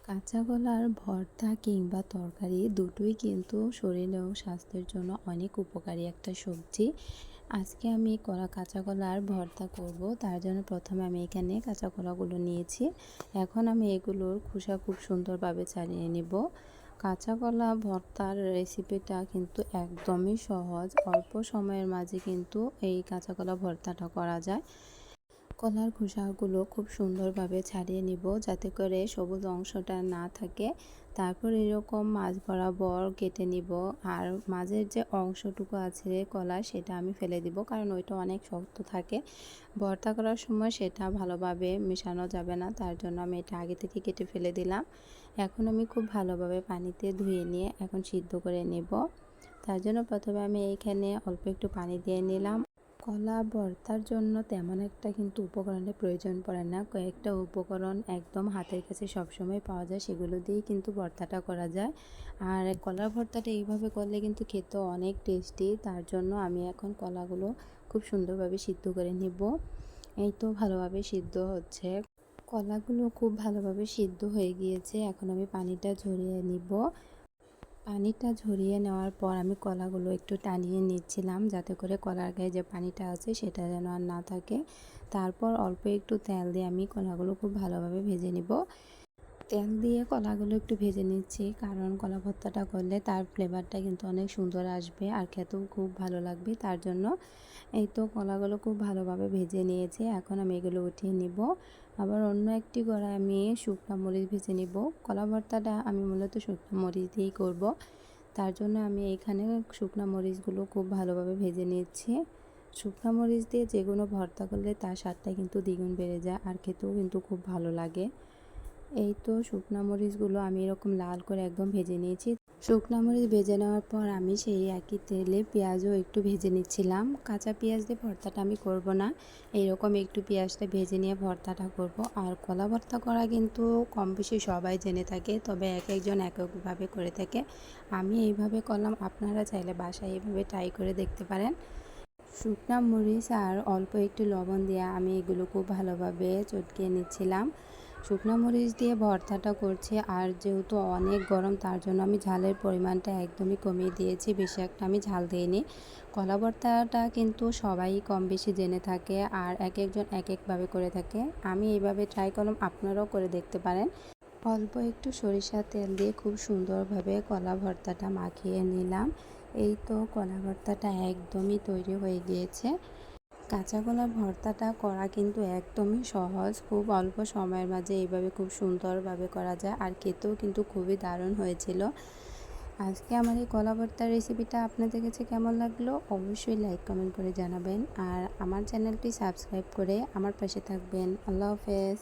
কাঁচা কলার ভর্তা কিংবা তরকারি দুটোই কিন্তু শরীর ও স্বাস্থ্যের জন্য অনেক উপকারী একটা সবজি। আজকে আমি কাঁচা কলার ভর্তা করব। তার জন্য প্রথমে আমি এখানে কাঁচা কলাগুলো নিয়েছি। এখন আমি এগুলোর খোসা খুব সুন্দরভাবে ছাড়িয়ে নিব। কাঁচা কলা ভর্তার রেসিপিটা কিন্তু একদমই সহজ। অল্প সময়ের মাঝে কিন্তু এই কাঁচা কলা ভর্তাটা করা যায়। কলার খোসাগুলো খুব সুন্দরভাবে ছাড়িয়ে নিব যাতে করে সবুজ অংশটা না থাকে। তারপর এরকম মাঝ বরাবর কেটে নিব। আর মাঝের যে অংশটুকু আছে কলার সেটা আমি ফেলে দিব, কারণ ওইটা অনেক শক্ত থাকে। ভর্তা করার সময় সেটা ভালোভাবে মেশানো যাবে না, তার জন্য আমি এটা আগে থেকে কেটে ফেলে দিলাম। এখন আমি খুব ভালোভাবে পানিতে ধুয়ে নিয়ে এখন সিদ্ধ করে নেব। তার জন্য প্রথমে আমি এইখানে অল্প একটু পানি দিয়ে নিলাম। কলা ভর্তার জন্য তেমন একটা কিন্তু উপকরণের প্রয়োজন পড়ে না। কয়েকটা উপকরণ একদম হাতের কাছে সবসময় পাওয়া যায়, সেগুলো দিয়েই কিন্তু ভর্তাটা করা যায়। আর কলার ভর্তাটা এইভাবে করলে কিন্তু খেতে অনেক টেস্টি। তার জন্য আমি এখন কলাগুলো খুব সুন্দরভাবে সিদ্ধ করে নিব। এই তো ভালোভাবে সিদ্ধ হচ্ছে। কলাগুলো খুব ভালোভাবে সিদ্ধ হয়ে গিয়েছে। এখন আমি পানিটা ঝরিয়ে নিব। পানিটা ঝরিয়ে নেওয়ার পর আমি কলাগুলো একটু টানিয়ে নিচ্ছিলাম, যাতে করে কলার গায়ে যে পানিটা আছে সেটা যেন আর না থাকে। তারপর অল্প একটু তেল দিয়ে আমি কলাগুলো খুব ভালোভাবে ভেজে নিব। তেল দিয়ে কলাগুলো একটু ভেজে নিচ্ছি, কারণ কলা ভর্তাটা করলে তার ফ্লেভারটা কিন্তু অনেক সুন্দর আসবে আর খেতেও খুব ভালো লাগবে। তার জন্য এই তো কলাগুলো খুব ভালোভাবে ভেজে নিয়েছি। এখন আমি এগুলো উঠিয়ে নিব। আবার অন্য একটি কড়াই আমি শুকনো মরিচ ভেজে নিব। কলা ভর্তাটা আমি মূলত শুকনো মরিচ দিয়েই করব। তার জন্য আমি এখানে শুকনো মরিচগুলো খুব ভালোভাবে ভেজে নিচ্ছি। শুকনো মরিচ দিয়ে যে কোনো ভর্তা করলে তার স্বাদটা কিন্তু দ্বিগুণ বেড়ে যায় আর খেতেও কিন্তু খুব ভালো লাগে। এই তো শুকনো মরিচগুলো আমি এরকম লাল করে একদম ভেজে নিয়েছি। শুকনো মরিচ ভেজে নেওয়ার পর আমি সেই একই তেলে পেঁয়াজও একটু ভেজে নিচ্ছিলাম। কাঁচা পেঁয়াজ দিয়ে ভর্তাটা আমি করব না, এইরকম একটু পেঁয়াজটা ভেজে নিয়ে ভর্তাটা করব। আর কলা ভর্তা করা কিন্তু কম বেশি সবাই জেনে থাকে, তবে এক একজন এক একভাবে করে থাকে। আমি এইভাবে করলাম, আপনারা চাইলে বাসায় এইভাবে ট্রাই করে দেখতে পারেন। শুকনো মরিচ আর অল্প একটু লবণ দিয়ে আমি এগুলো খুব ভালোভাবে চটকিয়ে নিচ্ছিলাম। শুকনো মরিচ দিয়ে ভর্তাটা করছি, আর যেহেতু অনেক গরম তার জন্য আমি ঝালের পরিমাণটা একদমই কমিয়ে দিয়েছি, বেশি একটা আমি ঝাল দিইনি। কলা ভর্তাটা কিন্তু সবাই কম বেশি জেনে থাকে আর এক একজন এক একভাবে করে থাকে। আমি এইভাবে ট্রাই করলাম, আপনারাও করে দেখতে পারেন। অল্প একটু সরিষার তেল দিয়ে খুব সুন্দরভাবে কলা ভর্তাটা মাখিয়ে নিলাম। এই তো কলা ভর্তাটা একদমই তৈরি হয়ে গিয়েছে। কাঁচা কলার ভর্তাটা করা কিন্তু একদমই সহজ। খুব অল্প সময়ের মাঝে এইভাবে খুব সুন্দরভাবে করা যায় আর খেতেও কিন্তু খুবই দারুণ হয়েছিল। আজকে আমার এই কলা ভর্তার রেসিপিটা আপনাদের কাছে কেমন লাগলো অবশ্যই লাইক কমেন্ট করে জানাবেন, আর আমার চ্যানেলটি সাবস্ক্রাইব করে আমার পাশে থাকবেন। আল্লাহ হাফেজ।